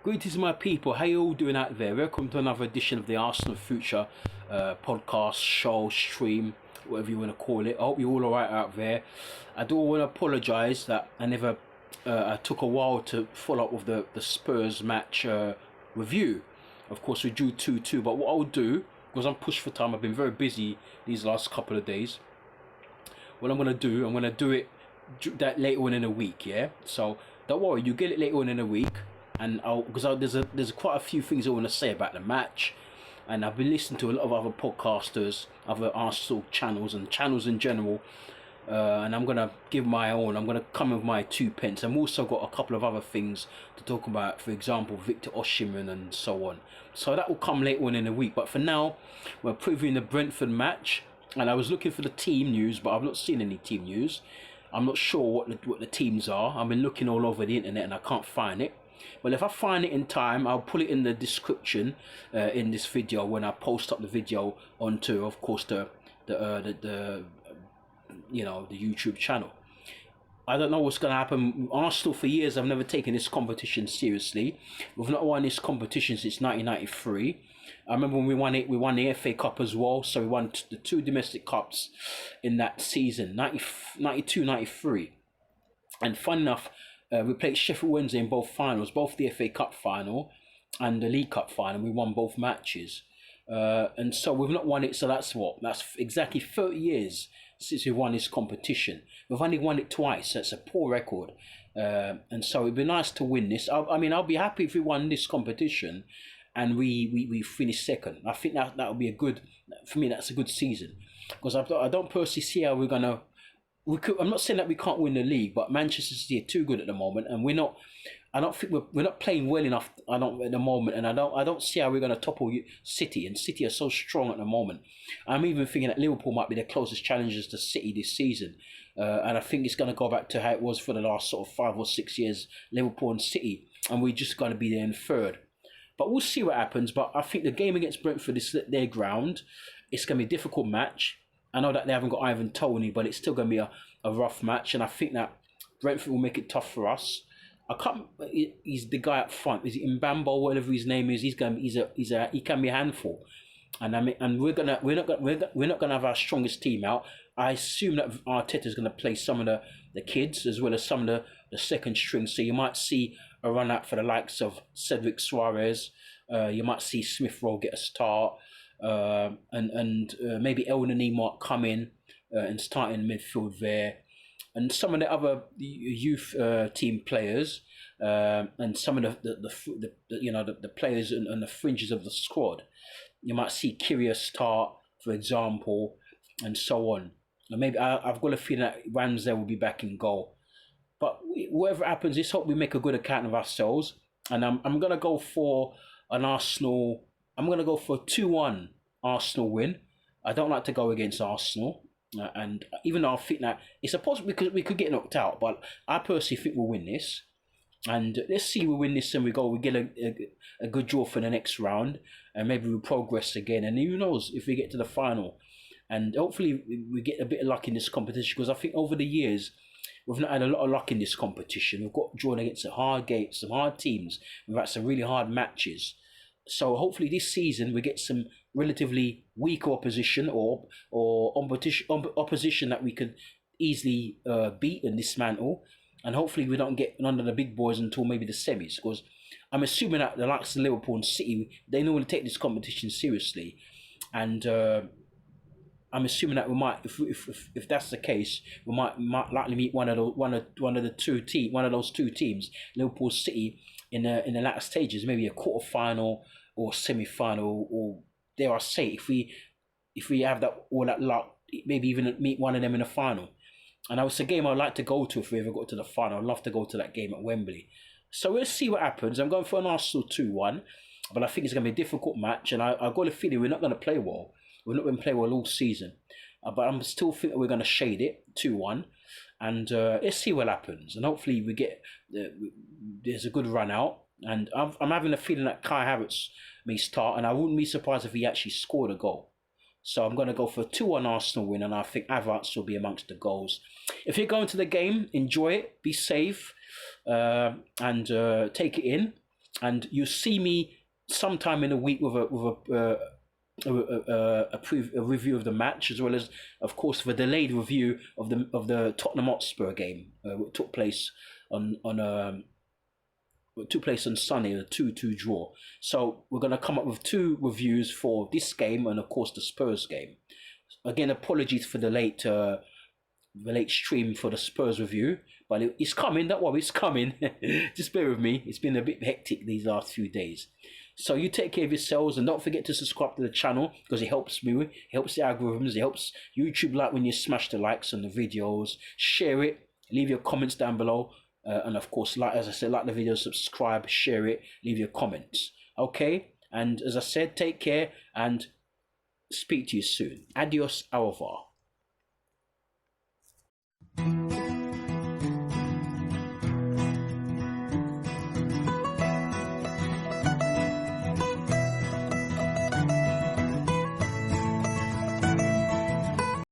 Greetings, my people. How you all doing out there? Welcome to another edition of the Arsenal Future podcast, show, stream, whatever you want to call it. I hope you're all alright out there. I do want to apologise that I took a while to follow up with the Spurs match review. Of course, we drew 2-2, but what I'll do, because I'm pushed for time, I've been very busy these last couple of days. What I'm going to do it that later on in the week, yeah? So, don't worry, you get it later on in the week. And there's quite a few things I want to say about the match, and I've been listening to a lot of other podcasters, other Arsenal channels and channels in general, and I'm gonna give my own. I'm gonna come with my 2 pence. I've also got a couple of other things to talk about, for example, Victor Osimhen and so on. So that will come later on in the week. But for now, we're previewing the Brentford match, and I was looking for the team news, but I've not seen any team news. I'm not sure what the teams are. I've been looking all over the internet and I can't find it. Well, if I find it in time, I'll put it in the description in this video when I post up the video onto, of course, the YouTube channel. I don't know what's going to happen. Arsenal, for years, have never taken this competition seriously. We've not won this competition since 1993. I remember when we won it, we won the FA Cup as well. So we won the 2 domestic cups in that season, 92-93. And fun enough, we played Sheffield Wednesday in both finals, both the FA Cup final and the League Cup final. We won both matches. And so we've not won it. So that's exactly 30 years since we've won this competition. We've only won it twice. That's a poor record. And so it'd be nice to win this. I'll be happy if we won this competition and we finish second. I think that would be for me, that's a good season. Because I don't personally see how we're going to... I'm not saying that we can't win the league, but Manchester City are too good at the moment, and we're not. I don't think we're not playing well enough. At the moment, and I don't see how we're going to topple City. And City are so strong at the moment. I'm even thinking that Liverpool might be the closest challengers to City this season, and I think it's going to go back to how it was for the last sort of 5 or 6 years, Liverpool and City, and we're just going to be there in third. But we'll see what happens. But I think the game against Brentford is their ground. It's going to be a difficult match. I know that they haven't got Ivan Toney, but it's still going to be a rough match, and I think that Brentford will make it tough for us. He's the guy up front. Is it Mbambo, whatever his name is? He can be a handful, and we're not gonna have our strongest team out. I assume that Arteta is going to play some of the kids as well as some of the second string. So you might see a run out for the likes of Cedric Suarez. You might see Smith-Rowe get a start. And maybe El Neny might come in and start in midfield there, and some of the other youth team players, and some of the players on the fringes of the squad. You might see Kiwior start, for example, and so on. And maybe I've got a feeling that Ramsdale will be back in goal. But whatever happens, let's hope we make a good account of ourselves. And I'm gonna go for an Arsenal. I'm going to go for a 2-1 Arsenal win. I don't like to go against Arsenal. And even though I think that it's a possibility we could get knocked out, but I personally think we'll win this. And let's see we win this and we get a good draw for the next round. And maybe we'll progress again. And who knows if we get to the final. And hopefully we get a bit of luck in this competition. Because I think over the years, we've not had a lot of luck in this competition. We've got drawn against some hard teams. We've had some really hard matches. So hopefully this season we get some relatively weaker opposition or opposition that we could easily beat and dismantle, and hopefully we don't get none of the big boys until maybe the semis. Because I'm assuming that the likes of Liverpool and City, they normally take this competition seriously, and I'm assuming that we might, if that's the case, we might likely meet one of those two teams, Liverpool, City, in the latter stages, maybe a quarter-final or semi-final, or dare I say, if we have all that luck, maybe even meet one of them in the final. And it's a game I'd like to go to if we ever got to the final. I'd love to go to that game at Wembley. So we'll see what happens. I'm going for an Arsenal 2-1, but I think it's going to be a difficult match, and I've got a feeling we're not going to play well. We're not going to play well all season, but I'm still thinking we're going to shade it 2-1. And let's see what happens, and hopefully we get there's a good run out. And I'm having a feeling that Kai Havertz may start, and I wouldn't be surprised if he actually scored a goal. So I'm going to go for a 2-1 Arsenal win, and I think Havertz will be amongst the goals. If you're going to the game, enjoy it, be safe, and take it in. and you see me sometime in a week with a review of the match, as well as, of course, the delayed review of the Tottenham Hotspur game, which took place on Sunday, a 2-2 draw. So we're going to come up with 2 reviews for this game and, of course, the Spurs game. Again, apologies for the late stream for the Spurs review, but it's coming. Don't worry, it's coming. Just bear with me. It's been a bit hectic these last few days. So you take care of yourselves, and don't forget to subscribe to the channel, because it helps me. It helps the algorithms. It helps YouTube, like when you smash the likes on the videos. Share it. Leave your comments down below. And of course, as I said, like the video, subscribe, share it, leave your comments. Okay? And as I said, take care and speak to you soon. Adios, au revoir.